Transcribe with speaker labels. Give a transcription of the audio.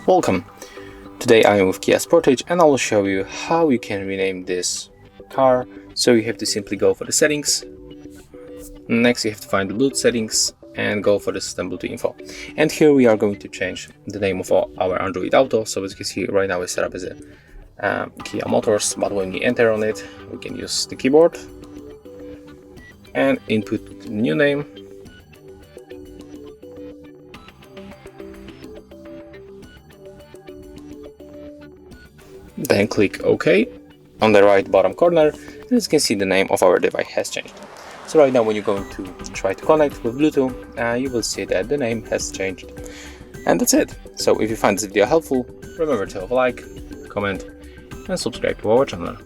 Speaker 1: Welcome! Today I am with Kia Sportage and I will show you how you can rename this car. So you have to simply go for the settings. Next you have to find the Bluetooth settings and go for the system Bluetooth info. And here we are going to change the name of our Android Auto. So as you can see right now it's set up as a Kia Motors, but when we enter on it we can use the keyboard and input the new name. Then click OK on the right bottom corner, and as you can see the name of our device has changed. So right now when you're going to try to connect with Bluetooth, you will see that the name has changed. And that's it. So if you find this video helpful, remember to leave a like, comment and subscribe to our channel.